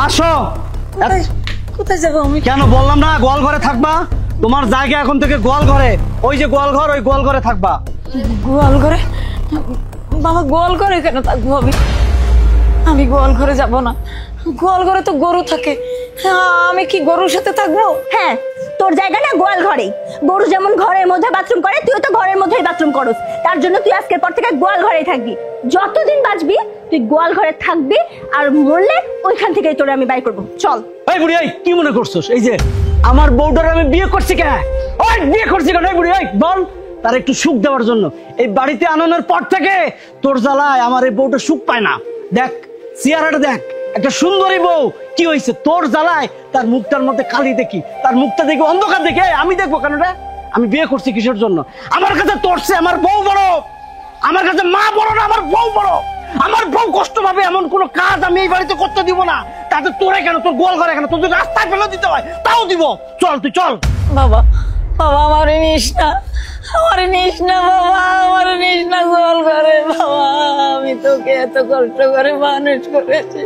আসো। কোথায় যাবো আমি? কেন বললাম না গোয়াল ঘরে থাকবা? তোমার জায়গা এখন থেকে গোয়াল ঘরে। ওই যে গোয়াল ঘর, ওই গোয়াল ঘরে থাকবা। গোয়াল ঘরে? বাবা গোয়াল ঘরে কেন থাকবো আমি? আমি গোয়াল ঘরে যাব না। গোয়াল ঘরে তো গরু থাকে, আমি কি গরুর সাথে থাকবো? হ্যাঁ, তোর জায়গা না গোয়াল ঘরেই। গরু যেমন ঘরের মধ্যে বাথরুম করে, তুইও তো ঘরের মধ্যেই বাথরুম করস। তার জন্য তুই আজকের পর থেকে গোয়াল ঘরেই থাকবি। যতদিন বাঁচবি তুই গোয়াল ঘরে থাকবি, আর মরলে ওইখান থেকেই তোরে আমি বাই করবো। চল। এই বুড়ি, এই কি মনে করছস? এই যে আমার বউটার আমি বিয়ে করছি কেন? ওই বিয়ে করছি কেন? এই বুড়ি, এই বল। তার একটু সুখ দেওয়ার জন্য। এই বাড়িতে আনানোর পর থেকে তোর জ্বালায় আমার এই বউটা সুখ পায় না। দেখ চেহারাটা দেখ, একটা সুন্দরী বউ। কি হয়েছে তোর জ্বালায়? তার মুখটার মধ্যে কালি দেখি, তার মুখটা দেখি অন্ধকার দেখে। আমি দেখবো কেন রে? আমি বিয়ে করছি কিসের জন্য? আমার কাছে তোরছে আমার বউ বড়, আমার কাছে মা বড় না, আমার বউ বড়। আমার বউ কষ্ট পাবে এমন কোন কাজ আমি এই বাড়িতে করতে দিব না। তাতে তোরে কেন, তোর গোয়াল ঘরে কেন, তোর যদি রাস্তায় ফেলে দিতে হয় তাও দিব। চল তুই চল। বাবা, বাবা আমারে নিস না, আমারে নিস না বাবা, আমারে নিস না গোয়াল ঘরে। বাবা আমি তোকে এত কষ্ট করে মানুষ করেছি,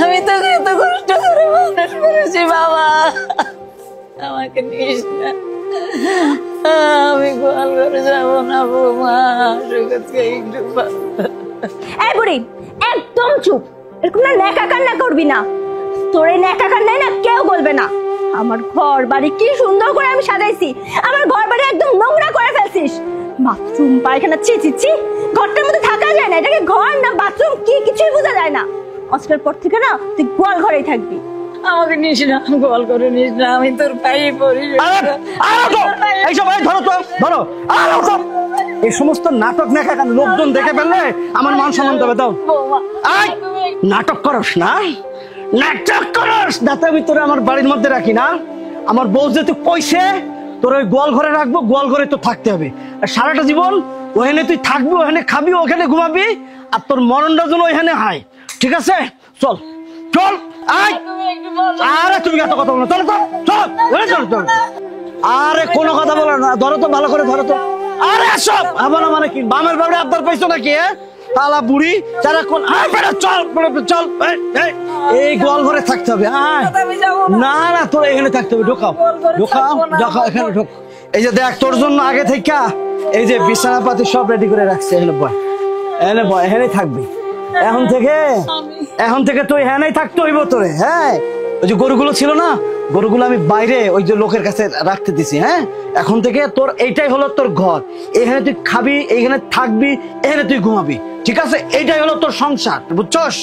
আমি তোকে এত কষ্ট করে মানুষ করেছি বাবা, আমাকে নিস না। আমি গোয়াল ঘরে যাবো না বৌমা, সৈকতকে একটু। এই বুড়ি একদম চুপ। এরকম না ন্যাকা কান্না করবি না। তোর এই ন্যাকা কান্নাই না কেউ বলবে না। আমার ঘর বাড়ি কি সুন্দর করে আমি সাজাইছি, আমার ঘর বাড়ি একদম নোংরা করে ফেলছিস। বাথরুম পায়খানা ছি ছি ছি, ঘরটার মধ্যে থাকা যায় না। এটাকে ঘর না বাথরুম কি কিছুই বোঝা যায় না। আজকের পর থেকে না তুই গোয়াল ঘরেই থাকবি। আমাকে নিস না, গোয়াল ঘরে নিস না, আমি তোর পায়ে পড়ি। এই সমস্ত নাটক দেখা কেন? লোকজন দেখে ফেললে আমার মান সম্মান দেবে। দাও নাটক করস না, নাটক করস যাতে আমি তোরে আমার বাড়ির মধ্যে রাখি না। আমার বউ যেহেতু কইছে তোর ওই গোয়াল ঘরে রাখবো, গোয়াল ঘরে তো থাকতে হবে। আর সারাটা জীবন ওখানে তুই থাকবি, ওখানে খাবি, ওখানে ঘুমাবি, আর তোর মরণটা যেন ওখানে হয়। ঠিক আছে চল চল। আরে তুমি এত কথা বলো, চলো চল চল চল। আরে কোনো কথা বলো না, ধরো তো ভালো করে ধরো তো। আরে সব আমার মানে কি বামের বাড়ি আবদার পাইছো নাকি? তালা বুড়ি যারা কোন চল চল। এই গোয়াল ঘরে থাকতে হবে। না না তোর এখানে থাকতে হবে। ঢোকাও ঢোকাও ঢোকাও, এখানে ঢোক। এই যে দেখ তোর জন্য আগে থেকে এই যে বিছানা পাতি সব রেডি করে রাখছে। এখানে বয়, এখানে বয়, এখানেই থাকবি এখন থেকে তুই এখানেই থাকতে হইব তোরে। হ্যাঁ, ওই যে গরুগুলো ছিল না, গরুগুলো আমি বাইরে ওই যে লোকের কাছে রাখতে দিছি। হ্যাঁ, এখন থেকে তোর এইটাই হলো তোর ঘর। এখানে তুই খাবি, এইখানে থাকবি, এখানে তুই ঘুমাবি। ঠিক আছে, এইটাই হলো তোর সংসার, বুঝছস?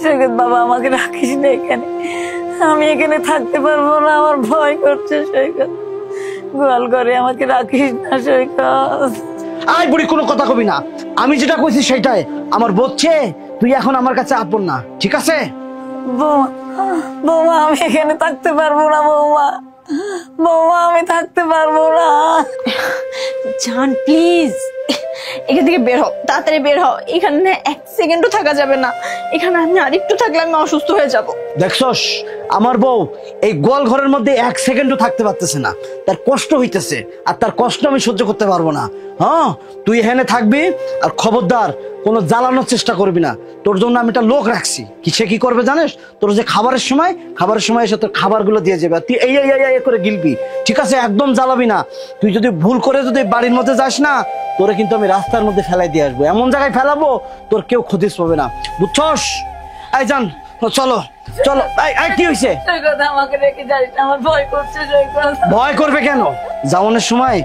সৈকত বাবা আমাকে রাখিস না এখানে, আমি এখানে থাকতে পারবো না, আমার ভয় করছে সৈকত। গোয়াল ঘরে আমাকে রাখিস না সৈকত। আয় বুড়ি কোনো কথা কবি না, আমি যেটা কইছি সেটাই। আমার বলছে তুই এখন আমার কাছে আপন না। ঠিক আছে বৌমা, আমি এখানে থাকতে পারবো না বৌমা, বৌমা আমি থাকতে পারবো না। জান প্লিজ এখান থেকে বের হও, তাড়াতাড়ি বের হও। এখানে এক সেকেন্ডও থাকা যাবে না। এখানে আমি আরেকটু থাকলে আমি অসুস্থ হয়ে যাব। দেখছস আমার বউ এই গোয়াল ঘরের মধ্যে এক সেকেন্ডও থাকতে পারতেছে না, তার কষ্ট হইতেছে, আর তার কষ্ট আমি সহ্য করতে পারবো না। হ্যাঁ, তুই এখানে থাকবি, আর খবরদার কোনো জ্বালানোর চেষ্টা করবি না। তোর জন্য আমি একটা লোক রাখছি। সে কি করবে জানিস? তোর যে খাবারের সময় এসে তোর খাবারগুলো দিয়ে যাবে, তুই এই করে গিলবি। ঠিক আছে, একদম জ্বালাবি না। তুই যদি ভুল করে যদি বাড়ির মধ্যে যাস না, তোরে কিন্তু আমি রাস্তার মধ্যে ফেলাই দিয়ে আসবো, এমন জায়গায় ফেলাবো তোর কেউ খোঁজ পাবে না, বুঝছস? এই যান চলো চলো। কি হয়েছে? ভয় করবে কেন? যাওয়ানোর সময়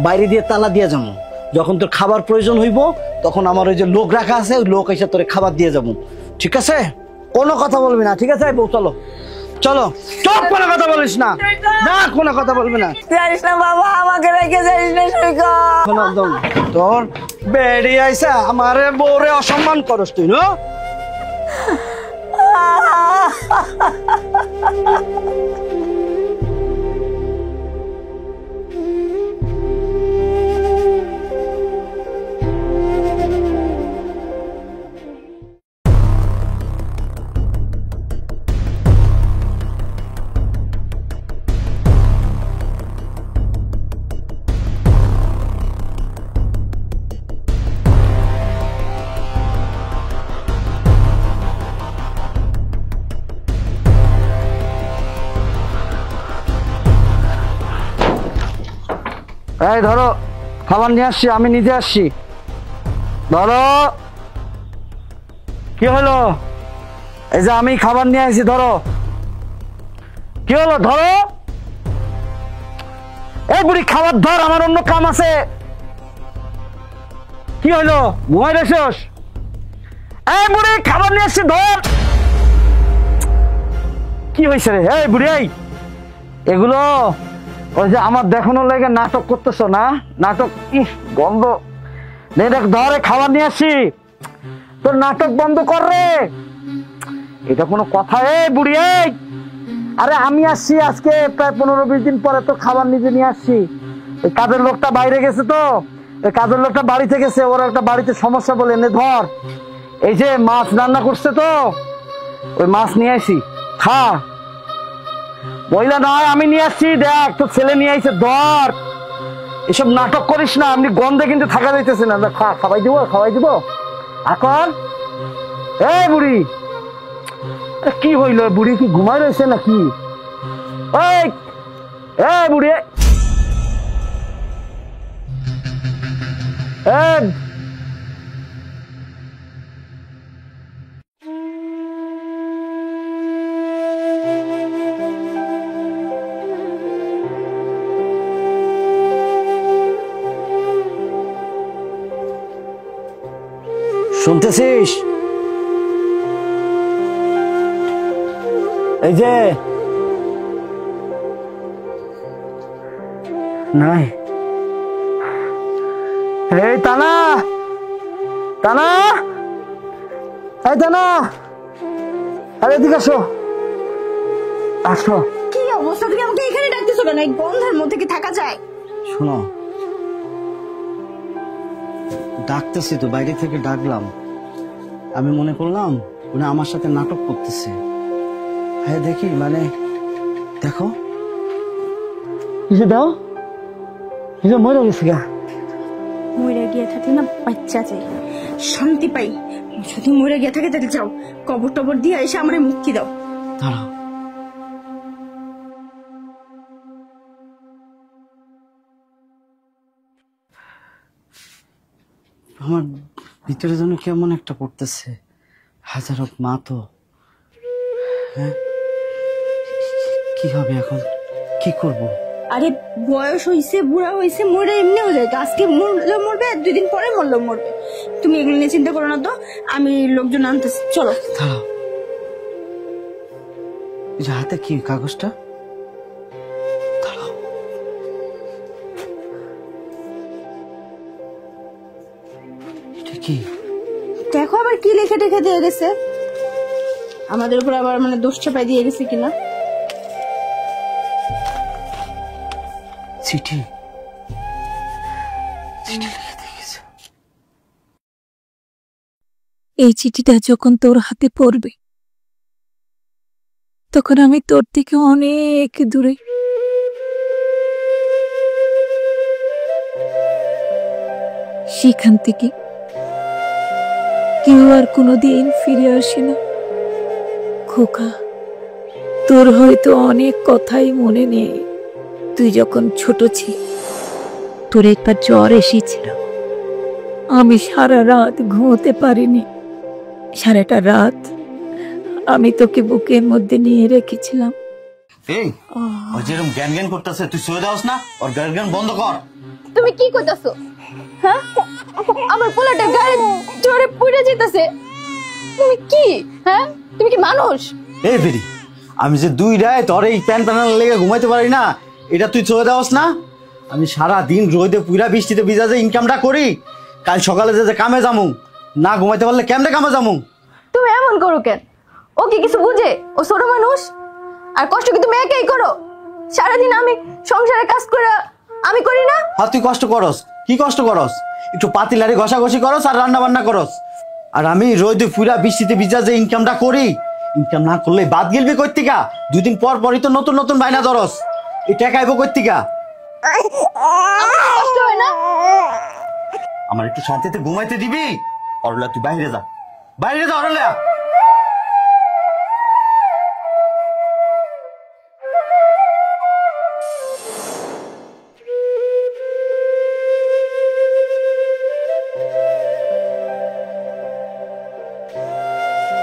বাইরে দিয়ে তালা দিয়ে যাবো। যখন তোর খাবার প্রয়োজন হইব তখন আমার ওই যে লোক রাখা আছে, ওই লোক এসে তোর খাবার দিয়ে যাবো। ঠিক আছে, কোনো কথা বলবি না। ঠিক আছে বউ, চলো চলো। চোখ কোনো কথা বলিস না, না কোনো কথা বলবি না। জানিস না বাবা, আমাকে রেখে যাইস না সৈকত। তোর বেড়ি আইসা আমারে বউরে অসম্মান করস তুই না? এই ধরো, খাবার নিয়ে আসছি, আমি নিজে আসছি। ধরো। কি হলো? এই যে আমি খাবার নিয়ে আসছি, ধরো। কি হলো? ধরো। এই বুড়ি খাবার ধর, আমার অন্য কাম আছে। কি হলো? ঘুমাই রেছস? এই বুড়ি খাবার নিয়ে আসছি, ধর। কি হয়েছে রে? এই বুড়ি, এই এগুলো ওই যে আমার দেখানোর লাগে নাটক করতেছো না? নাটক বন্ধ। দেখ ধরে, খাবার নিয়ে আসছি, তোর নাটক বন্ধ কর রে। এটা কোনো কথা? এই বুড়ি, এই আরে আমি আসছি আজকে প্রায় 15-20 দিন পরে, তো খাবার নিজে নিয়ে আসছি। এই কাজের লোকটা বাইরে গেছে, তো এই কাজের লোকটা বাড়িতে গেছে, ওর একটা বাড়িতে সমস্যা বলে। এনে ধর, এই যে মাছ রান্না করছে, তো ওই মাছ নিয়ে আসি, খা। মহিলা নয়, আমি নিয়ে আসছি, দেখ তোর ছেলে নিয়ে আসছে, ধর। এসব নাটক করিস না, আপনি গন্ধে কিন্তু থাকা যাইতেছে না। খাওয়াই দিব, খাওয়াই দিব এখন। এই বুড়ি, কি হইল? বুড়ি কি ঘুমাই রয়েছে নাকি? এই বুড়ি, শুনতেছিস? এই যে নাই। এই টানা, টানা, এই টানা, আরে এদিকে আসো, আসো। কি অবস্থা? তুমি আমাকে এখানে ডাকতেছো কেন? এই গন্ধের মধ্যে কি থাকা যায়? শোনো, ডাকতেছি তো, বাইরে থেকে ডাকলাম। আমি মনে করলাম উনি আমার সাথে নাটক করতেছে। হ্যাঁ দেখি, মানে দেখো, দাও, মরে গেছে গা। মরে গিয়ে থাকলে না বাচ্চা চাই, শান্তি পাই। যদি মরে গিয়ে থাকে তাহলে যাও, কবর টবর দিয়ে এসে আমার মুক্তি দাও। দাঁড়াও, আমার ভিতরে যেন কেমন একটা করতেছে। হাজারো মা তো, হ্যাঁ কি হবে এখন? কি করব? আরে বয়স হইছে, বুড়া হইছে, মরে এমনিও যায়। আজকে মরলে মরবে, 2 দিন পরে মরলেও মরবে। তুমি এগুলো নিয়ে চিন্তা করো না তো, আমি লোকজন আনতেছি, চলো। দাঁড়াও, হাতে কি কাগজটা? দাঁড়াও, এটা কি? দেখো আবার কি লেখে টেখে দিয়ে গেছে, আমাদের উপর আবার মানে দোষ চাপাই দিয়ে গেছে কিনা। চিঠি, চিঠি লিখে দিয়ে গেছে। এই চিঠিটা যখন তোর হাতে পড়বে, তখন আমি তোর থেকে অনেক দূরে। সেখান থেকে কেউ আর কোনোদিন ফিরে আসে না। খোকা, তোর হয়তো অনেক কথাই মনে নেই। তুই যখন ছোট ছিলি, তোর একবার জ্বর এসেছিল। আমি সারা রাত ঘুমোতে পারিনি। সারাটা রাত আমি তোকে বুকের মধ্যে নিয়ে রেখেছিলাম। এই ও যেরকম জ্ঞান জ্ঞান করতেছে, তুই সয়ে দাওস না? ওর জ্ঞান জ্ঞান বন্ধ কর। তুমি কি করতেছো? হ্যাঁ, আমার পোলাটা গায়ে জ্বরে পড়ে যেতেছে। তুমি কি, হ্যাঁ তুমি কি মানুষ? এই বেরি, আমি যে 2 রাত তোর এই প্যান প্যানাল লেগে ঘুমাইতে পারি না, এটা তুই সয়ে দাওস না? আমি সারা দিন রোদে পুরা বৃষ্টিতে ভিজা যে ইনকামটা করি, কাল সকালে যে কামে যামু, না ঘুমাইতে পারলে কেমনে কামে যামু? তুমি এমন করো কেন? ও কি কিছু বুঝে? ও ছোট মানুষ। আর কষ্ট কি তুমি একাই করো? সারাদিন আমি সংসারে কাজ করে আমি করি না? হ্যাঁ, তুই কষ্ট করস। কি কষ্ট করস? একটু পাতিলারি ঘষাঘষি করস আর রান্না বান্না করস। আর আমি রোদে পুরা বৃষ্টিতে ভিজা যে ইনকামটা করি, ইনকাম না করলে বাদ গেলবি কই থেকে? 2 দিন পর পরই তো নতুন নতুন বায়না ধরস। এই টাকা আইবো কই থেকে? আমার কষ্ট হয় না? আমার একটু শান্তিতে ঘুমাইতে দিবি? অরলা তুই বাইরে যা, বাইরে যা অরলা।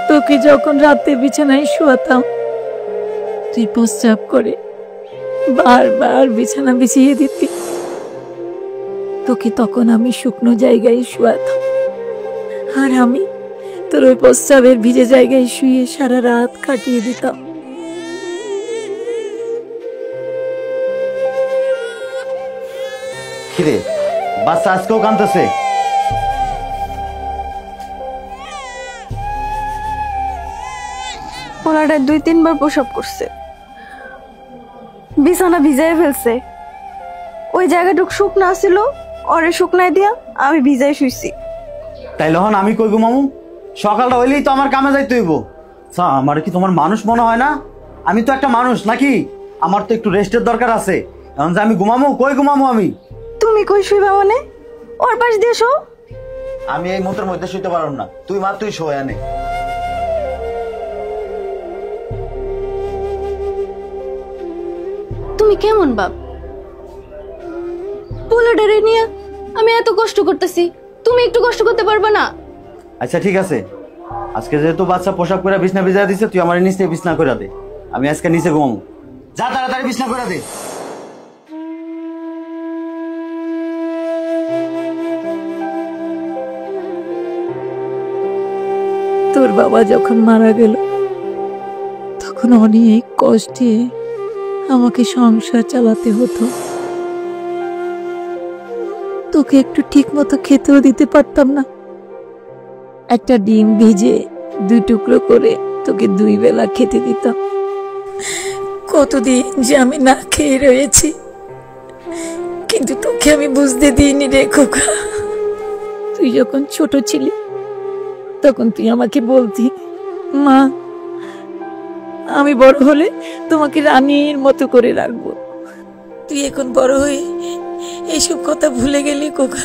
তোকে যখন রাতে বিছানায় শোয়াতাম, তুই প্রস্রাব করে বারবার বিছানা বিছিয়ে দিতি। তোকে তখন আমি শুকনো জায়গায় শোয়াতাম, আর আমি তোর ওই প্রস্রাবের ভিজে জায়গায় শুয়ে সারা রাত কাটিয়ে দিতাম। কিরে বাচ্চা আজকেও কাঁদতেছে? পোলাটা 2-3 বার প্রসব করছে, বিছানা ভিজাই ফেলছে। ওই জায়গাটুক শুকনা ছিল, ওরে শুকনায় দিয়া আমি ভিজাই শুইছি। তাই লহন আমি কইব মামু, সকালটা হইলেই তো আমার কামে যাইতে হইব। আমার কি তোমার মানুষ মনে হয় না? আমি তো একটা মানুষ নাকি? আমার তো একটু রেস্টের দরকার আছে। এখন যে আমি ঘুমামো, কই ঘুমামো আমি? তুমি কই শুইবা মানে? ওর পাশ দিয়ে শো। আমি এই মুহূর্তের মধ্যে শুইতে পারব না। তুই মা, তুই শোয় আনে। তুমি কেমন বাপ? পোলাটারে নিয়ে আমি এত কষ্ট করতেছি, তুমি একটু কষ্ট করতে পারবে না? আচ্ছা ঠিক আছে, আজকে যেহেতু বাচ্চা পোশাক করে বিছনা ভিজা দিছে, তুই আমার নিচে বিছনা করে দে। আমি আজকে নিচে ঘুমাবো। যা তাড়াতাড়ি বিছনা করে দে। তোর বাবা যখন মারা গেল তখন অনেক কষ্টে আমাকে সংসার চালাতে হতো। তোকে একটু ঠিক মতো খেতেও দিতে পারতাম না। একটা ডিম ভিজে 2 টুকরো করে তোকে 2 বেলা খেতে দিতাম। কতদিন যে আমি না খেয়ে রয়েছি, কিন্তু তোকে আমি বুঝতে দিইনি রে খোকা। তুই যখন ছোট ছিলি তখন তুই আমাকে বলতি, মা আমি বড় হলে তোমাকে রানীর মতো করে রাখবো। তুই এখন বড় হয়ে এইসব কথা ভুলে গেলি খোকা।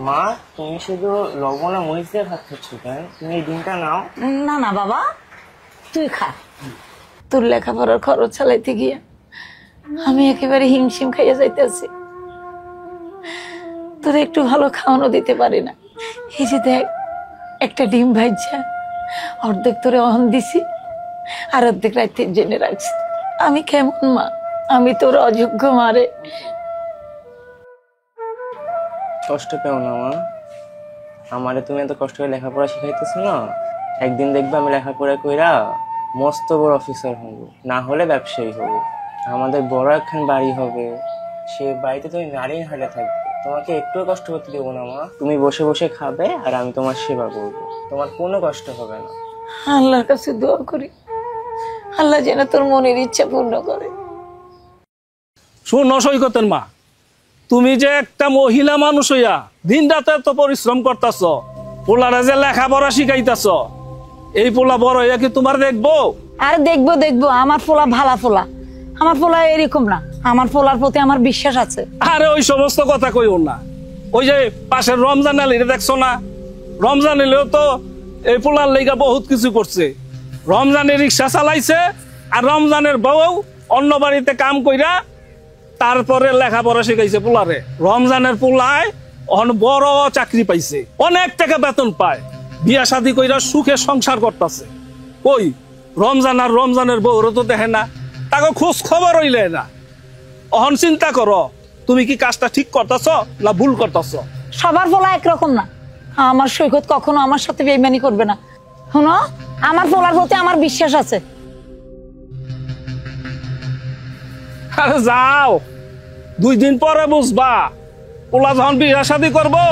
মা, তুমি শুধু লবণ আর মরিচ দিয়ে ভাত খাচ্ছ কেন? তুমি এই ডিমটা নাও। না না বাবা, তুই খা। তোর লেখাপড়ার খরচ চালাইতে গিয়ে আমি একেবারে হিমশিম খাইয়া যাইতেছি। তোর একটু ভালো খাওয়ানো দিতে পারি না। এই যে দেখ, একটা ডিম ভাইজা অর্ধেক তোরে অহন দিছি, আর অর্ধেক রাইতে জেনে রাখছি। আমি কেমন মা? আমি তোর অযোগ্য মারে। কষ্ট পেও না মা, আমারে তুমি এত কষ্ট করে লেখাপড়া শিখাইতেছো না। একদিন দেখবে আমি লেখাপড়া কইরা মস্ত বড় অফিসার হব, না হলে ব্যবসায়ী হব। আমাদের বড় একখান বাড়ি হবে, সে বাড়িতে তুমি নারীর হালে থাকবে। তোমাকে একটু কষ্ট করতে দেবো না মা। তুমি বসে বসে খাবে আর আমি তোমার সেবা করবো, তোমার কোনো কষ্ট হবে না। আল্লাহর কাছে দোয়া করি, আল্লাহ যেন তোর মনের ইচ্ছা পূর্ণ করে। শোনো সৈকতের মা, তুমি যে একটা মহিলা মানুষ হইয়া দিন রাতে এত পরিশ্রম করতেছ, পোলারা যে লেখাপড়া শিখাইতেছ, এই পোলা বড় হইয়া কি তোমার দেখবো? আরে দেখবো দেখবো, আমার পোলা ভালা পোলা। আমার পোলা এরকম না, আমার পোলার প্রতি আমার বিশ্বাস আছে। আরে ওই সমস্ত কথা কইও না। ওই যে পাশের রমজান আলীরে দেখছো না? রমজান আলীও তো এই পোলার লেগা বহুত কিছু করছে। রমজানের রিক্সা চালাইছে, আর রমজানের বউ অন্য বাড়িতে কাম কইরা তারপরে লেখাপড়া শিখাইছে পোলারে। রমজানের পোলায় বড় চাকরি পাইছে, অনেক টাকা বেতন পায়, বিয়া শাদী কইরা সুখে সংসার করতেছে। ওই রমজান আর রমজানের বউরও তো দেখে না, তাকে খোঁজ খবর হইলে না। অহন চিন্তা করো, তুমি কি কাজটা ঠিক করতেছ না ভুল করতেছ? সবার পোলা একরকম না। আমার সৈকত কখনো আমার সাথে বেইমানি করবে না। শোনো, আমার পোলার প্রতি আমার বিশ্বাস আছে। আরে যাও, 2 দিন পরে বুঝবা। পোলা যখন বিয়া শাদী করবো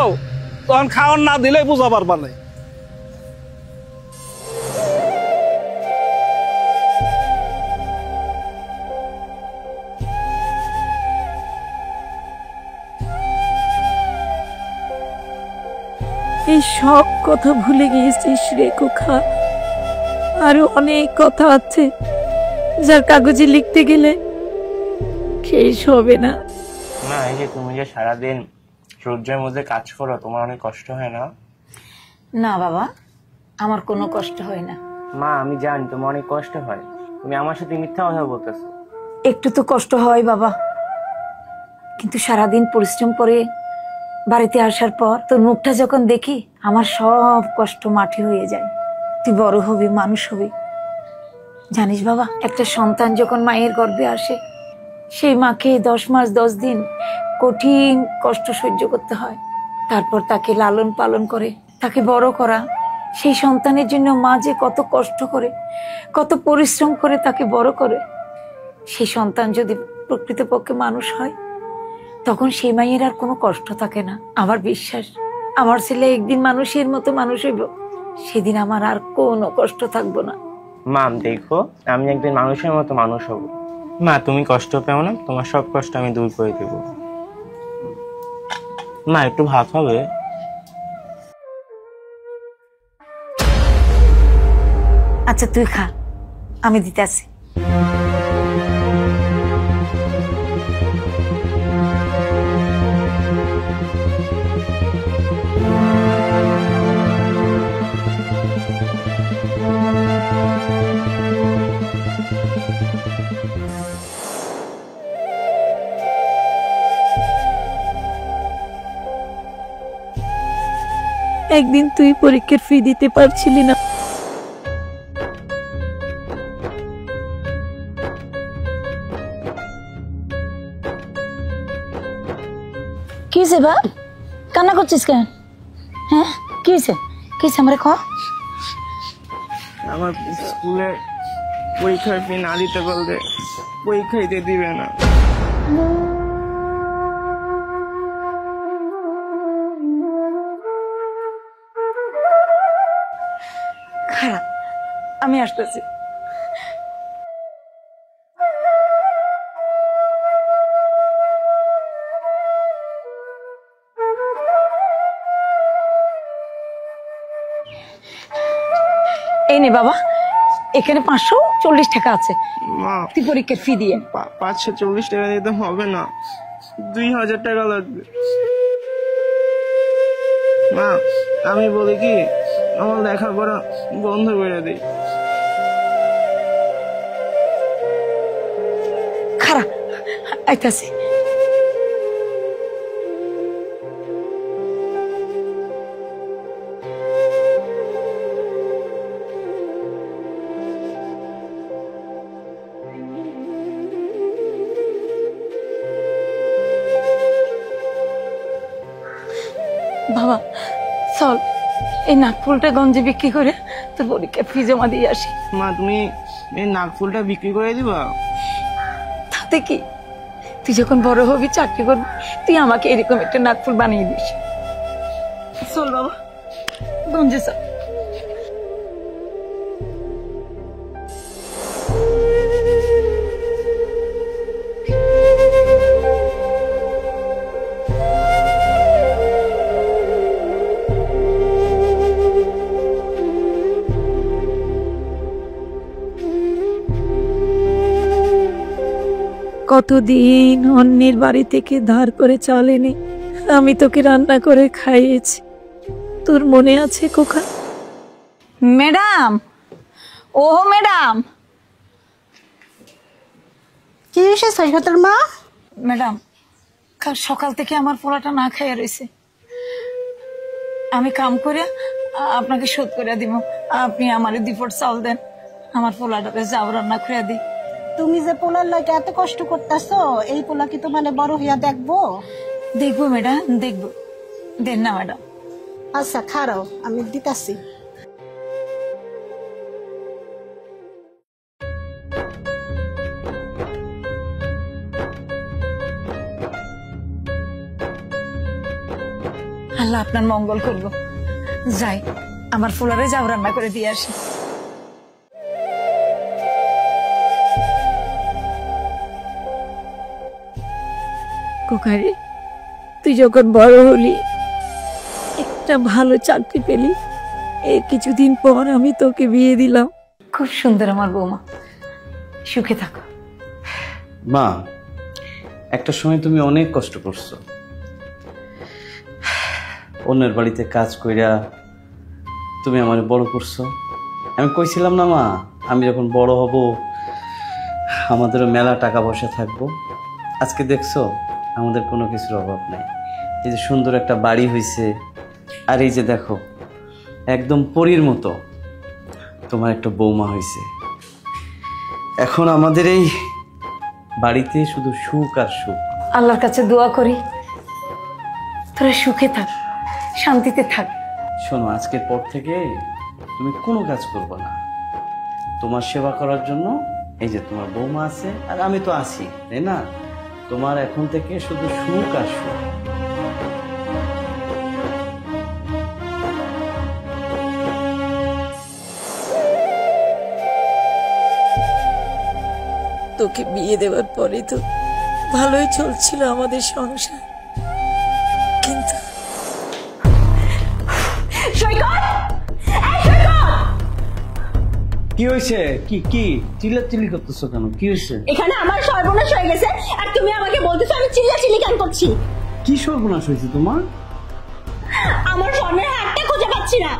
তখন খাওয়ান না দিলে বুঝা পারবা না। এই সব কথা ভুলে গিয়েছিস রে খোকা। আরো অনেক কথা আছে যার কাগজে লিখতে গেলে শেষ হবে না। না, এই যে তুমি যে সারাদিন রৌদ্রের মধ্যে কাজ করো, তোমার অনেক কষ্ট হয় না? না বাবা, আমার কোনো কষ্ট হয় না। মা, আমি জানি তোমার অনেক কষ্ট হয়, তুমি আমার সাথে মিথ্যা কথা বলতেছো। একটু তো কষ্ট হয় বাবা, কিন্তু সারাদিন পরিশ্রম করে বাড়িতে আসার পর তোর মুখটা যখন দেখি, আমার সব কষ্ট মাটি হয়ে যায়। তুই বড় হবি, মানুষ হবি। জানিস বাবা, একটা সন্তান যখন মায়ের গর্ভে আসে, সেই মাকে 10 মাস 10 দিন কঠিন কষ্ট সহ্য করতে হয়। তারপর তাকে লালন পালন করে তাকে বড় করা, সেই সন্তানের জন্য মা যে কত কষ্ট করে, কত পরিশ্রম করে তাকে বড় করে। সেই সন্তান যদি প্রকৃতপক্ষে মানুষ হয়, তখন সেই মায়ের আর কোনো কষ্ট থাকে না। আমার বিশ্বাস, আমার ছেলে একদিন মানুষের মতো মানুষ হইব, সেদিন আমার আর কোনো কষ্ট থাকবো না। মা দেখো, আমি একদিন মানুষের মতো মানুষ হব। মা তুমি কষ্ট পেও না, তোমার সব কষ্ট আমি দূর করে দেব। মা একটু ভাত হবে? আচ্ছা তুই খা, আমি দিতে আসি। একদিন তুই পরীক্ষার ফি দিতে পারছিলি না, কি হয়েছে বা? কান্না করছিস কেন? হ্যাঁ কি হয়েছে? কি হয়েছে আমার কহ? আমার স্কুলে পরীক্ষার ফি না দিতে বলতে পরীক্ষা দিতে দিবে না। খারাপ, আমি আসতেছি। এই নে বাবা, এখানে 540 টাকা আছে, মা তুই পরীক্ষার ফি দিয়ে। 540 টাকা দিতে হবে না, 2000 টাকা লাগবে। মা আমি বলি কি, আমার লেখাপড়া বন্ধ করে দিই। খারাপ, আইতাছি। বাবা চল, এই নাকফুলটা গঞ্জে বিক্রি করে তোর পরীক্ষার ফি জমা দিয়ে আসি। মা তুমি এই নাকফুলটা বিক্রি করে দিবা? তাতে কি, তুই যখন বড় হবি, চাকরি করবি, তুই আমাকে এরকম একটা নাকফুল বানিয়ে দিস। চল বাবা, গঞ্জে চল। কতদিন অন্যের বাড়ি থেকে ধার করে চাল এনে আমি তোকে রান্না করে খাইয়েছি, তোর মনে আছে কোকা? ম্যাডাম, ও ম্যাডাম। কি হয়েছে সৈকতের মা? ম্যাডাম, কাল সকাল থেকে আমার পোলাটা না খাইয়া রয়েছে, আমি কাম করে আপনাকে শোধ করে দিব। আপনি আমার 2 পট চাল দেন, আমার পোলাটাকে যাও রান্না করে দিই। তুমি যে পোলার লাগে এত কষ্ট করতেছো, এই পোলা কি তোমার বড় হইয়া দেখবো? দেখবো ম্যাডাম, দেখবো। দেন না ম্যাডাম। আচ্ছা খারাও, আমি দিতাছি। আল্লাহ আপনার মঙ্গল করবো। যাই, আমার ফুলারে যাও রান্না করে দিয়ে আসি। কোকারি, তুই যখন বড় হলি, একটা ভালো চাকরি পেলি, এই কিছুদিন পর আমি তোকে বিয়ে দিলাম। খুব সুন্দর আমার বৌমা, সুখে থাকো। মা, একটা সময় তুমি অনেক কষ্ট করছো, অন্যের বাড়িতে কাজ কইরা তুমি আমার বড় করছো। আমি কইছিলাম না মা, আমি যখন বড় হব আমাদেরও মেলা টাকা পয়সা থাকবো। আজকে দেখছো আমাদের কোনো কিছুর অভাব নাই। এই যে সুন্দর একটা বাড়ি হয়েছে, আর এই যে দেখো একদম পরীর মতো তোমার একটা বৌমা হয়েছে। এখন আমাদের এই বাড়িতে শুধু সুখ আর সুখ। আল্লাহর কাছে দোয়া করি তোরা সুখে থাক, শান্তিতে থাক। শোনো, আজকের পর থেকে তুমি কোনো কাজ করবে না। তোমার সেবা করার জন্য এই যে তোমার বৌমা আছে আর আমি তো আছি, তাই না? তোমার এখন থেকে শুধু সুখ আর সুখ। তোকে বিয়ে দেওয়ার পরে তো ভালোই চলছিল আমাদের সংসার, কিন্তু কি হয়েছে? কি কি চিল্লাচিল্লি করতেছো কেন? কি হয়েছে? এখানে আমার সর্বনাশ হয়ে গেছে আর তুমি আমাকে বলতেছো আমি চিল্লাচিল্লি কেন করছি? কি সর্বনাশ হয়েছে তোমার? আমার স্বর্ণের হারটা খুঁজে পাচ্ছি না।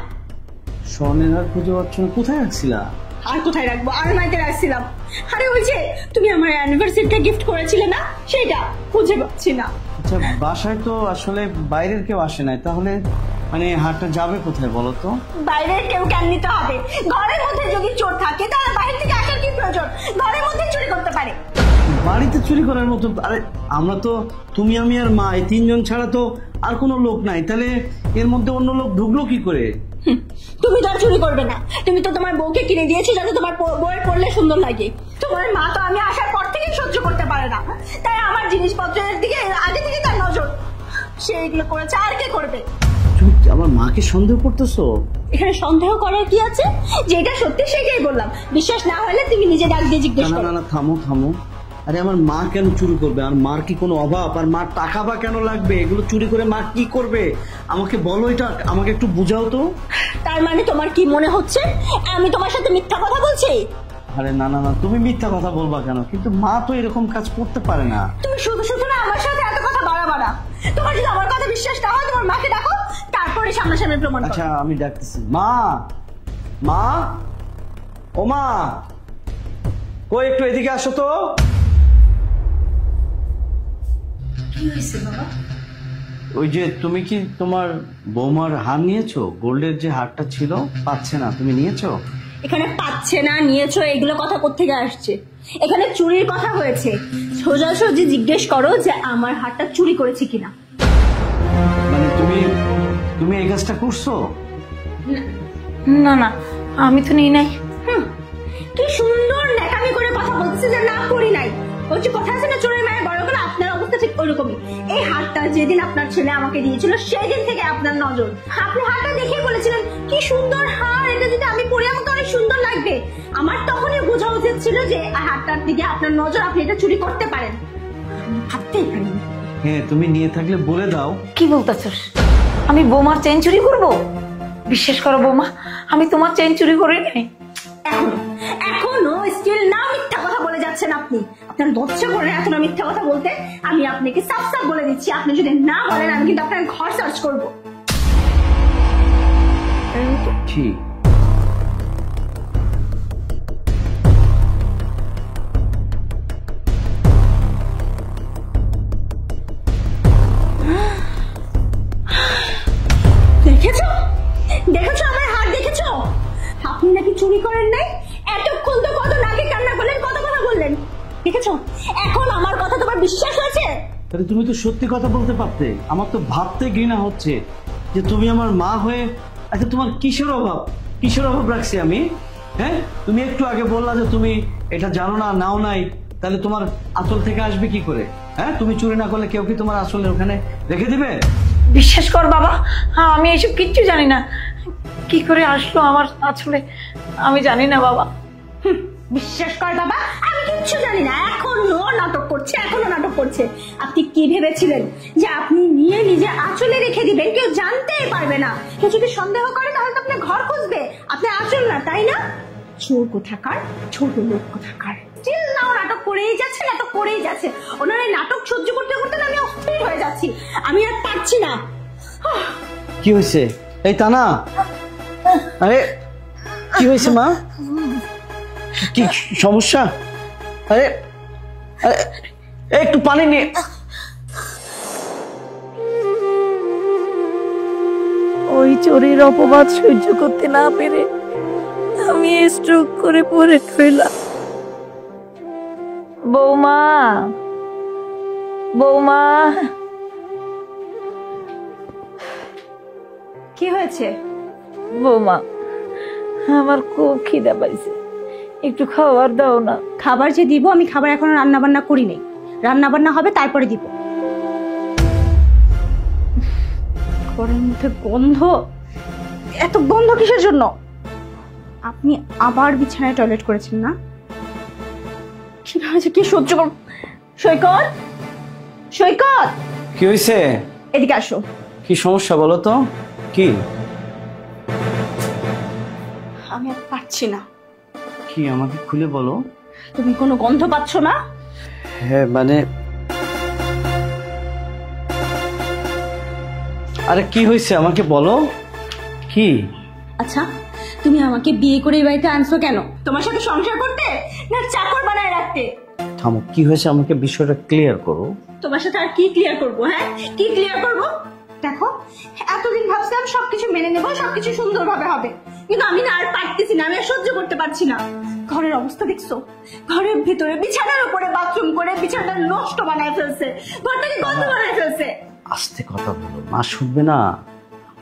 স্বর্ণের হার খুঁজে পাচ্ছ না? কোথায় রাখছিলা? আর কোথায় রাখবো? আলমারিতে রাখছিলাম। আরে ওই যে তুমি আমার অ্যানিভার্সারিটা গিফট করেছিলে না, সেটা খুঁজে পাচ্ছি না। আচ্ছা, বাসায় তো আসলে বাইরের কেউ আসে নাই, তাহলে মানে হারটা যাবে কোথায় বলো তো? বাইরের কেউ কেন নিতে হবে? ঘরের মধ্যে যদি চোর থাকে তাহলে বাইরে থেকে আসার কি প্রয়োজন? ঘরের মধ্যে চুরি করতে পারে। বাড়িতে চুরি করার মতো? আরে আমরা তো, তুমি আমি আর মা, এই তিনজন ছাড়া তো আর কোনো লোক নাই, তাহলে এর মধ্যে অন্য লোক ঢুকলো কি করে? তুমি তো আর চুরি করবে না। তুমি তো তোমার বউকে কিনে দিয়েছো যাতে তোমার বউয়ের পরলে সুন্দর লাগে। তোমার মা তো আমি আসার পর থেকেই সহ্য করতে পারে না, তাই আমার জিনিসপত্রের দিকে আগে থেকে তার নজর। সে এগুলো করেছে, আর কে করবে? তুমি আমার মাকে সন্দেহ করতেছো? এখানে সন্দেহ করার কি আছে? যেটা সত্যি সেটাই বললাম। বিশ্বাস না হলে তুমি নিজে ডাক দিয়ে জিজ্ঞেস করো। না না, থামো থামো। আরে আমার মা কেন চুরি করবে? আর মার কি কোনো অভাব? আর মার টাকা বা কেন লাগবে? এগুলো চুরি করে মা কি করবে? আমাকে বলো, এটা আমাকে একটু বুঝাও তো। তার মানে তোমার কি মনে হচ্ছে আমি তোমার সাথে মিথ্যা কথা বলছি? আরে না না না, তুমি মিথ্যা কথা বলবা কেন? কিন্তু মা তো এরকম কাজ করতে পারে না। তুমি শুধু শুধু না আমার সাথে এত কথা বাড়াবাড়া। তোমার যদি আমার কথা বিশ্বাস না হয় তোমার মাকে ডাকো, তারপরে সামনাসামনি প্রমাণ করো। আচ্ছা, আমি ডাকতেছি। মা, মা, ও মা, কই একটু এদিকে আসো তো। কি হয়েছে বাবা? ওই যে তুমি কি তোমার বৌমার হার নিয়েছো? গোল্ডের যে হারটা ছিল পাচ্ছে না, তুমি নিয়েছো? এখানে পাচ্ছে না নিয়েছো এগুলো কথা কোত্থেকে আসছে? এখানে চুরির কথা হয়েছে। সোজাসুজি জিজ্ঞেস করো যে আমার হারটা চুরি করেছে কিনা। মানে তুমি এই কাজটা করছো? না না, আমি তো নিই নাই। কি সুন্দর ন্যাকামি করে কথা বলছে যে না করি নাই। ওই যে কথা আছে না, চোরের মায়ের বড় গলা। আপনার অবস্থা ঠিক ওইরকমই। এই হারটা যেদিন আপনার ছেলে আমাকে দিয়েছিল সেই দিন থেকে আপনার নজর। আপনি হারটা দেখে বলেছিলেন কি সুন্দর হার, এটা যদি আমি পরে আমাকে অনেক সুন্দর লাগবে। আমার তখনই বোঝা উচিত ছিল যে হারটার দিকে আপনার নজর, আপনি এটা চুরি করতে পারেন। আমি ভাবতেই পারিনি। হ্যাঁ, তুমি নিয়ে থাকলে বলে দাও। কি বলতেছস? আমি বৌমার চেন চুরি করব? বিশ্বাস করো বৌমা, আমি তোমার চেন চুরি করি নাই। এখনো স্টিল না মিথ্যা কথা বলে যাচ্ছেন আপনি। আপনার লজ্জা করে এত না মিথ্যা কথা বলতে? আমি আপনাকে সাফ সাফ বলে দিচ্ছি, আপনি যদি না বলেন আমি কিন্তু আপনার ঘর সার্চ করবো। ঠিক। দেখেছো দেখেছো আমার হাত দেখেছো? আপনি নাকি চুরি করেন নাই। এতক্ষণ তো কত নাকে কান্না করলেন, কত কথা বললেন। দেখেছো এখন আমার কথা তোমার বিশ্বাস হয়েছে? তাহলে তুমি তো সত্যি কথা বলতে পারতে। আমার তো ভাবতে ঘৃণা হচ্ছে যে তুমি আমার মা হয়ে, আচ্ছা তোমার কিসের অভাব? কিসের অভাব রাখছি আমি? হ্যাঁ, তুমি একটু আগে বললা যে তুমি এটা জানো না, নাও নাই, তাহলে তোমার আঁচল থেকে আসবে কি করে? হ্যাঁ, তুমি চুরি না করলে কেউ কি তোমার আঁচলে ওখানে রেখে দিবে? বিশ্বাস কর বাবা, আমি এসব কিচ্ছু জানি না। কি করে আসলো আমার আঁচলে আমি জানি না বাবা। বিশ্বাস কর বাবা, আমি কিচ্ছু জানি না। এখনো নাটক করছে, এখনো নাটক করছে। আপনি কি ভেবেছিলেন যে আপনি নিয়ে নিজে আঁচলে রেখে দিবেন, কেউ জানতেই পারবে না? কেউ যদি সন্দেহ করে তাহলে তো আপনার ঘর খুঁজবে, আপনি আঁচল না, তাই না? চোর কোথাকার, ছোট লোক কোথাকার। স্টিল নাও নাটক করেই যাচ্ছে, নাটক করেই যাচ্ছে। ওনার এই নাটক সহ্য করতে করতে আমি অস্থির হয়ে যাচ্ছি। আমি আর পারছি না। কি হয়েছে? এই তানা, আরে কি হয়েছে মা? কি সমস্যা? আরে আরে একটু পানি নিয়ে। ওই চোরের অপবাদ সহ্য করতে না পেরে আমি স্ট্রোক করে পড়ে রইলাম। বৌমা, বৌমা, কি হয়েছে? বৌমা, আমার খুব খিদা পাইছে, একটু খাবার দাও না। খাবার যে দিব, আমি খাবার এখনো রান্না বান্না করি নাই। রান্না বান্না হবে তারপরে দিব। ঘরের মধ্যে গন্ধ, এত গন্ধ কিসের জন্য? আপনি আবার বিছানায় টয়লেট করেছেন না? কি হয়েছে? কি সহ্য কর। সৈকত, সৈকত, কি হয়েছে? এদিকে আসো। কি সমস্যা বলো তো? কি? আমি আর পারছি না। কি আমাকে খুলে বলো। তুমি কোনো গন্ধ পাচ্ছ না? হ্যাঁ মানে আরে কি হয়েছে আমাকে বলো। কি? আচ্ছা, তুমি আমাকে বিয়ে করে এই বাড়িতে আনছো কেন? তোমার সাথে সংসার করতে না চাকর বানায় রাখতে? থামো, কি হয়েছে আমাকে বিষয়টা ক্লিয়ার করো। তোমার সাথে আর কি ক্লিয়ার করব? হ্যাঁ, কি ক্লিয়ার করব? দেখো, এতদিন ভাবছিলাম সবকিছু মেনে নেবো, সবকিছু সুন্দরভাবে হবে, কিন্তু আমি না আর পারতেছি না, আমি আর সহ্য করতে পারছি না। ঘরের অবস্থা দেখছো? ঘরের ভিতরে বিছানার উপরে বাথরুম করে বিছানাটা নষ্ট বানায় ফেলছে, ঘরটাকে গন্ধ বানায় ফেলছে। আস্তে কথা বলো, মা শুনবে না।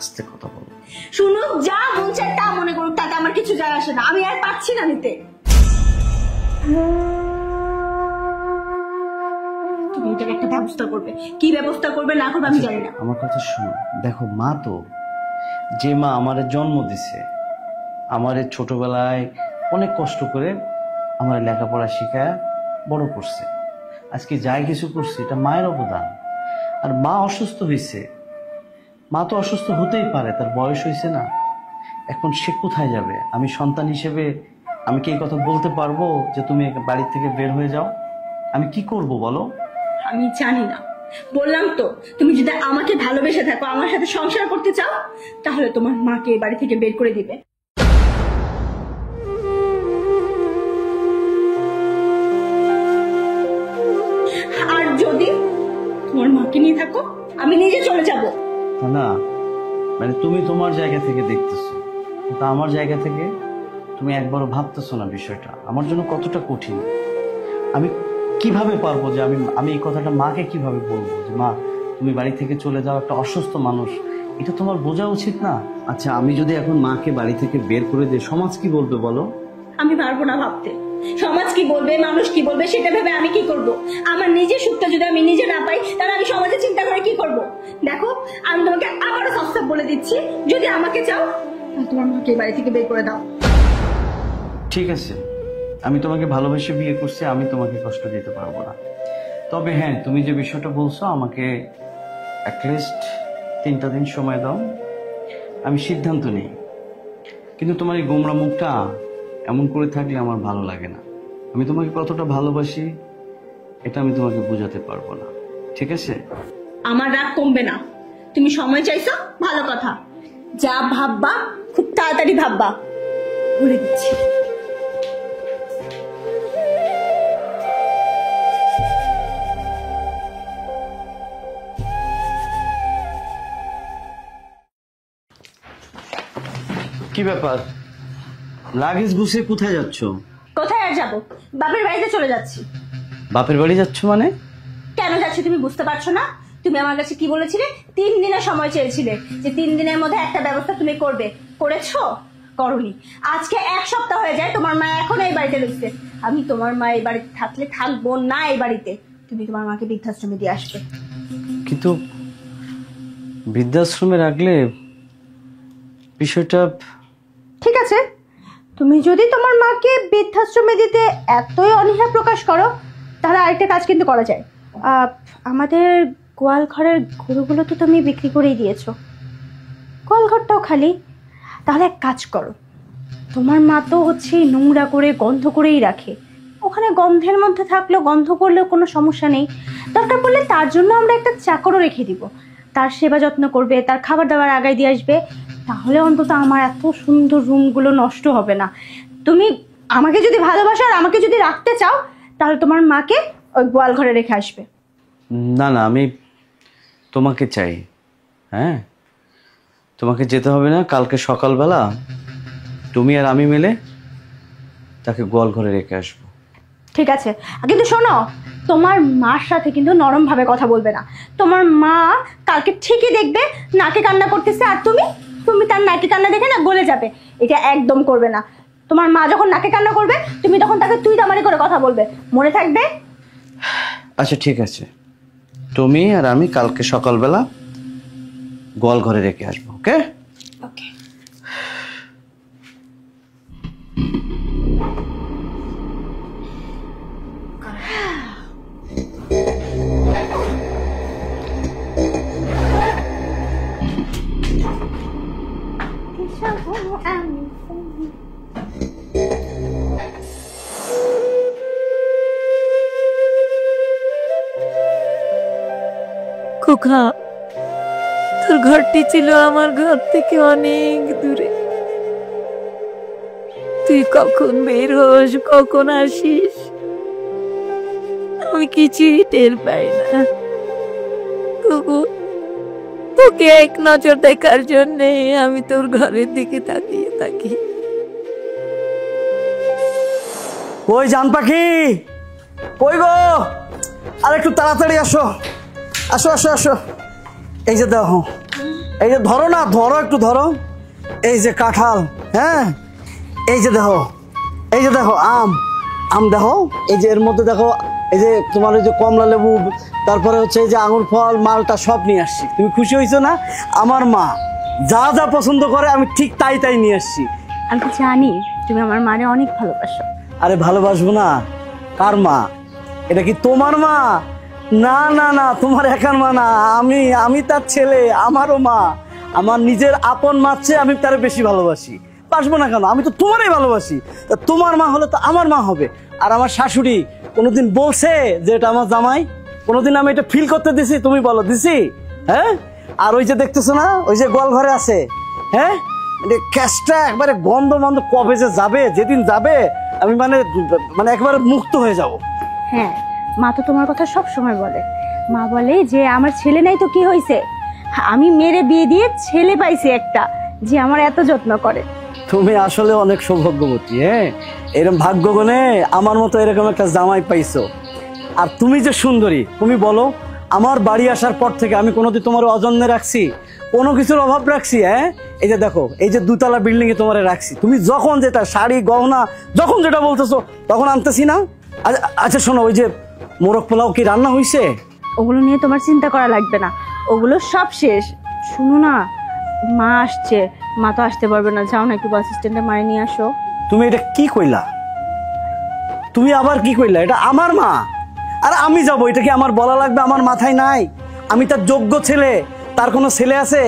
আস্তে কথা বলো। শুনুক, যা মন চায় তা মনে করুক, তাতে আমার কিছু যায় আসে না। আমি আর পারছি না নিতে। তুমি এটার একটা ব্যবস্থা করবে। কি ব্যবস্থা করবে না করবে আমি জানি না। আমার কথা শোনো। দেখো, মা তো যে মা আমারে জন্ম দিছে, আমারে ছোটবেলায় অনেক কষ্ট করে আমার লেখাপড়া শিখায় বড় করছে, আজকে যাই কিছু করছে এটা মায়ের অবদান। আর মা অসুস্থ হয়েছে, মা তো অসুস্থ হতেই পারে, তার বয়স হয়েছে না। এখন সে কোথায় যাবে? আমি সন্তান হিসেবে আমি কি এই কথা বলতে পারবো যে তুমি বাড়ি থেকে বের হয়ে যাও? আমি কি করব বলো? আমি জানি না, বললাম তো, তুমি যদি আমাকে ভালোবেসে থাকো, আমার সাথে সংসার করতে চাও, তাহলে তোমার মাকে এই বাড়ি থেকে বের করে দিবে। আর যদি তোমার মাকে নিয়ে থাকো, আমি নিজে চলে যাব। না মানে তুমি তোমার জায়গা থেকে দেখতেছো, কিন্তু আমার জায়গা থেকে তুমি একবারও ভাবতেছো না বিষয়টা আমার জন্য কতটা কঠিন। আমি কিভাবে পারবো যে আমি এই কথাটা মাকে কিভাবে বলবো যে মা তুমি বাড়ি থেকে চলে যাও, একটা অসুস্থ মানুষ, এটা তোমার বোঝা উচিত না? আচ্ছা, আমি যদি এখন মাকে বাড়ি থেকে বের করে দিই, সমাজ কি বলবে বলো? আমি পারবো না ভাবতে। সমাজ কি বলবে, মানুষ কি বলবে, সেটা ভেবে আমি কি করব? আমার নিজের সুখটা যদি আমি নিজে না পাই, তাহলে আমি সমাজে চিন্তা করে কি করব? দেখো, আমি তোমাকে আবারও সস্তা বলে দিচ্ছি, যদি আমাকে চাও তাহলে তোমার মাকে বাড়ি থেকে বের করে দাও। ঠিক আছে, আমি তোমাকে ভালোবেসে বিয়ে করছি, আমি তোমাকে কষ্ট দিতে পারবো না। তবে হ্যাঁ, তুমি যে বিষয়টা বলছো, আমাকে অ্যাটলিস্ট 3টা দিন সময় দাও, আমি সিদ্ধান্ত নিই। কিন্তু তোমার এই গোমরা মুখটা এমন করে থাকলে আমার ভালো লাগে না। আমি তোমাকে কতটা ভালোবাসি এটা আমি তোমাকে বোঝাতে পারবো না, ঠিক আছে? আমার রাগ কমবে না। তুমি সময় চাইছো, ভালো কথা, যা ভাববা খুব তাড়াতাড়ি ভাববা, বলে দিচ্ছি। কি ব্যাপার, লাগেজ গুছিয়ে কোথায় যাচ্ছ? কোথায় আর যাবো? বাপের বাড়িতে চলে যাচ্ছি। বাপের বাড়ি যাচ্ছ মানে? কেন যাচ্ছি তুমি বুঝতে পারছো না? তুমি আমার কাছে কি বলেছিলে? 3 দিনের সময় চেয়েছিলে, যে 3 দিনের মধ্যে একটা ব্যবস্থা তুমি করবে। করেছো? করনি। আজকে 1 সপ্তাহ হয়ে যায়, তোমার মা এখন এই বাড়িতে রয়েছে। আমি তোমার মা এই বাড়িতে থাকলে থাকবো না এই বাড়িতে। তুমি তোমার মাকে বৃদ্ধাশ্রমে দিয়ে আসবে। কিন্তু বৃদ্ধাশ্রমে রাখলে বিষয়টা... ঠিক আছে, তুমি যদি তোমার মাকে বৃদ্ধাশ্রমে দিতে এতই অনীহা প্রকাশ করো, তাহলে আরেকটা কাজ কিন্তু করা যায়। আমাদের গোয়াল ঘরের গরুগুলো তো তুমি বিক্রি করেই দিয়েছো, গোয়াল ঘরটাও খালি। তাহলে এক কাজ করো, তোমার মা তো হচ্ছে নোংরা করে গন্ধ করেই রাখে, ওখানে গন্ধের মধ্যে থাকলেও গন্ধ করলেও কোনো সমস্যা নেই। দরকার পড়লে তার জন্য আমরা একটা চাকরও রেখে দিব, তার সেবা যত্ন করবে, তার খাবার দাবার আগায় দিয়ে আসবে। তাহলে অন্তত আমার এত সুন্দর রুমগুলো নষ্ট হবে না। তুমি আমাকে যদি ভালোবাসো আর আমাকে যদি রাখতে চাও, তাহলে তোমার মাকে ওই গোয়াল ঘরে রেখে আসবে। না না, আমি তোমাকে চাই। হ্যাঁ, তোমাকে যেতে হবে না। কালকে সকালবেলা তুমি আর আমি মিলে তাকে গোয়াল ঘরে রেখে আসবো। ঠিক আছে, কিন্তু শোনো, তোমার মার সাথে কিন্তু নরম ভাবে কথা বলবে না। তোমার মা কালকে ঠিকই দেখবে নাকে কান্না করতেছে, আর তুমি তার নাকে কান্না দেখে না গলে যাবে। এটা একদম করবে না। তোমার মা যখন নাকে কান্না করবে তুমি তখন তাকে তুই তামারি করে কথা বলবে, মনে থাকবে? আচ্ছা ঠিক আছে, তুমি আর আমি কালকে সকালবেলা গোয়াল ঘরে রেখে আসবো। ওকে ওকে। খোকা, তোর ঘরটি ছিল আমার ঘর থেকে অনেক দূরে। তুই কখন বের হোস, কখন আসিস, আমি কিছুই টের পাই না। তবু তোকে এক নজর দেখার জন্যে আমি তোর ঘরের দিকে তাকিয়ে থাকি। কই জান পাখি, কই গো? আর একটু তাড়াতাড়ি আসো, আসো আসো আসো। এই যে দেখো, এই যে ধরো না, ধরো একটু ধরো। এই যে কাঁঠাল, হ্যাঁ, এই যে দেখো, এই যে দেখো আম, আম দেখো, এই যে এর মধ্যে দেখো, এই যে তোমার ওই যে কমলা লেবু, তারপরে হচ্ছে এই যে আঙুর ফল, মালটা সব নিয়ে আসছি। তুমি খুশি হয়েছো না? আমার মা যা যা পছন্দ করে আমি ঠিক তাই তাই নিয়ে আসছি। আমি জানি তুমি আমার মারে অনেক ভালোবাসো। আরে ভালোবাসবো না? কার মা? এটা কি তোমার মা? না না না, তোমার একার মা না, আমি তার ছেলে, আমারও মা। আমার নিজের আপন মার চেয়ে আমি তারে বেশি ভালোবাসি। বাসবো না কেন? আমি তো তোমারই ভালোবাসি। তা তোমার মা হলে তো আমার মা হবে। আর আমার শাশুড়ি কোনোদিন বলছে যে এটা আমার জামাই? কোনোদিন আমি এটা ফিল করতে দিছি? তুমি বলো দিছি? হ্যাঁ। আর ওই যে দেখতেছো না, ওই যে গোয়াল ঘরে আছে, হ্যাঁ, ক্যাশটা একবারে গন্ধ মন্ধ, কবে যে যাবে, যেদিন যাবে আমি মানে একবারে মুক্ত হয়ে যাব। হ্যাঁ, মা তো তোমার কথা সব সময় বলে। মা বলে যে আমার ছেলে নাই তো কি হয়েছে, আমি মেরে বিয়ে দিয়ে ছেলে পাইছি একটা, যে আমার এত যত্ন করে। তুমি আসলে অনেক সৌভাগ্যবতী। হ্যাঁ, এরকম ভাগ্য গুণে আমার মতো এরকম একটা জামাই পাইছো। আর তুমি যে সুন্দরী, তুমি বলো, আমার বাড়ি আসার পর থেকে আমি কোনোদিন তোমার অযত্নে রাখছি? কোনো কিছুর অভাব রাখছি? হ্যাঁ, এই যে দেখো, এই যে দুতলা বিল্ডিং এ তোমার রাখছি। তুমি যখন যেটা শাড়ি গহনা যখন যেটা বলতেছো তখন আনতেছি না? আচ্ছা শোনো, ওই যে মোরগ পোলাও কি রান্না হয়েছে? ওগুলো নিয়ে তোমার চিন্তা করা লাগবে না, ওগুলো সব শেষ। শুনো না, মা আসছে। মা তো আসতে পারবে না, যাও না একটু বাস স্ট্যান্ডে মায়ে নিয়ে আসো। তুমি এটা কি কইলা? তুমি আবার কি কইলা? এটা আমার মা, আর আমি যাবো? এটা কি আমার বলা লাগবে? আমার মাথায় নাই? আমি তার যোগ্য ছেলে। তার কোনো ছেলে আছে?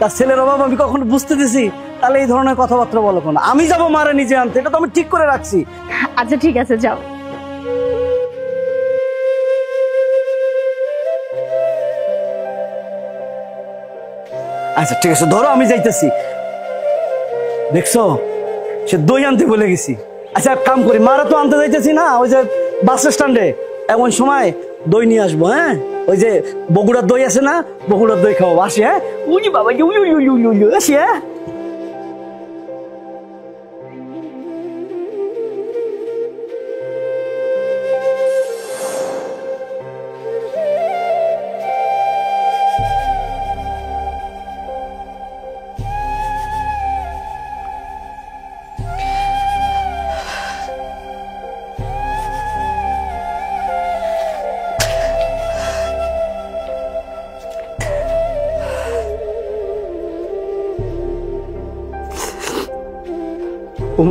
তার ছেলের অভাব আমি কখনো বুঝতে দিছি? তাহলে এই ধরনের কথাবার্তা বলো কেন? আমি যাবো মারে নিজে আনতে, এটা তো আমি ঠিক করে রাখছি। আচ্ছা ঠিক আছে, যাও। আচ্ছা ঠিক আছে, ধরো আমি যাইতেছি। দেখছো, সে দই আনতে বলে গেছি। আচ্ছা এক কাম করি, মারা তো আনতে যাইতেছি না, ওই যে বাস স্ট্যান্ডে এমন সময় দই নিয়ে আসবো। হ্যাঁ, ওই যে বগুড়ার দই আছে না, বগুড়ার দই খাবো। আসি? হ্যাঁ, উলি বাবা, আসি? হ্যাঁ।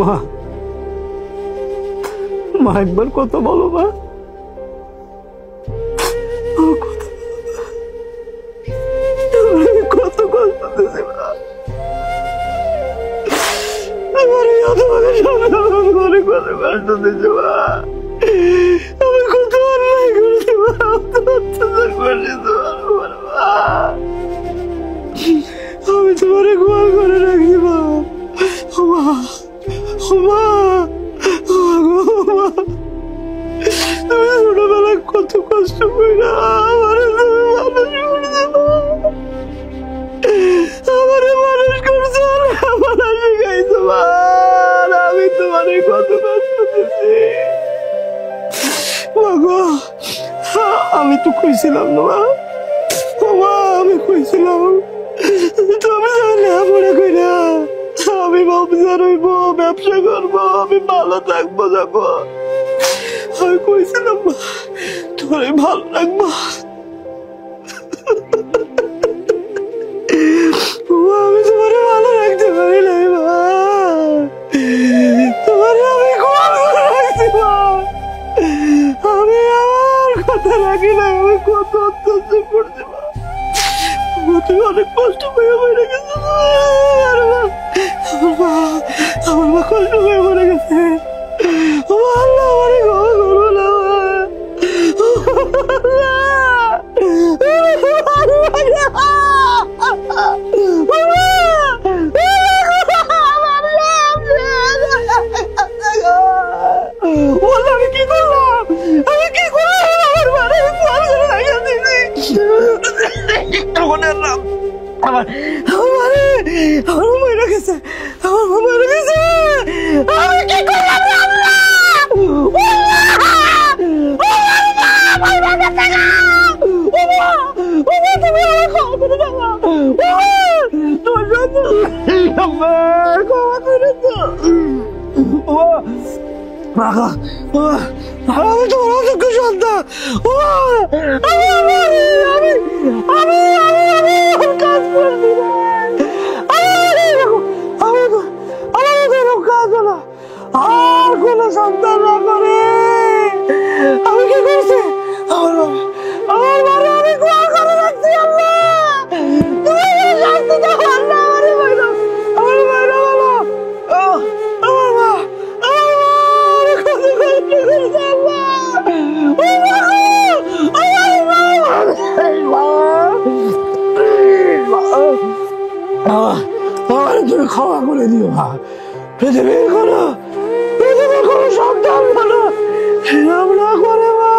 মা, মা একবার কথা বলো মা। কত কষ্ট দিয়েছে মা, আমার অনেক কত কষ্ট দিয়েছে মা। আমি কত অন্যায় করেছি মা, অত্যাচার করেছি তোমার মা। আমি তোমার গোয়াল করে রাখছি মা। মা, মা, তুমি ছোটবেলায় কত কষ্ট কইরা আমারে মানুষ করছো, আমার শিখাইছো মা। আমি তোমারে কত কষ্ট কইছিলাম না মা, মা আমি কইছিলাম তুমি লেখাপড়া কইরা আমি ব্যবসার হইব, ব্যবসা করবো, আমি ভালো থাকবো যখন। আমি কইছিলাম মা তোমার ভালো রাখবো। আমি তোমার ভালো রাখতে পারি নাই মা, তোমার আমি কল করে রাখছি মা, আমি আমার কথা রাখি নাই, আমি কত অত্যাচার করছি মা, তুমি অনেক কষ্ট করে মরে গেছে আমার মা কষ্ট করে মরে গেছে। আল্লাহ আমারে ক্ষমা করো না আমি কি করলাম, আমি কি করলাম, আমার বাড়ি ফোন করে রাখিয়ে দিছি তখন এলাম আমার মরে গেছে, আমার মরে গেছে, আমি কি করলাম আমি তোমার অযোগ্য সন্তান, আমি কাজ করছি না, আমাদের কাজ হলো আর কোন সন্তান না করে। আমি কি করছি, আমার বাড়ি আমি গোল করে রাখছি। আল্লাহ তুমি শাস্তি দাও, আল্লাহ আমারে বলো, আমার মায়েরা বলো, আমার মা আমি কত কষ্ট করেছি আল্লাহ, আমার তুমি ক্ষমা করে দিও মা, পৃথিবীর কোনো সন্তান বলো আমরা করে মা।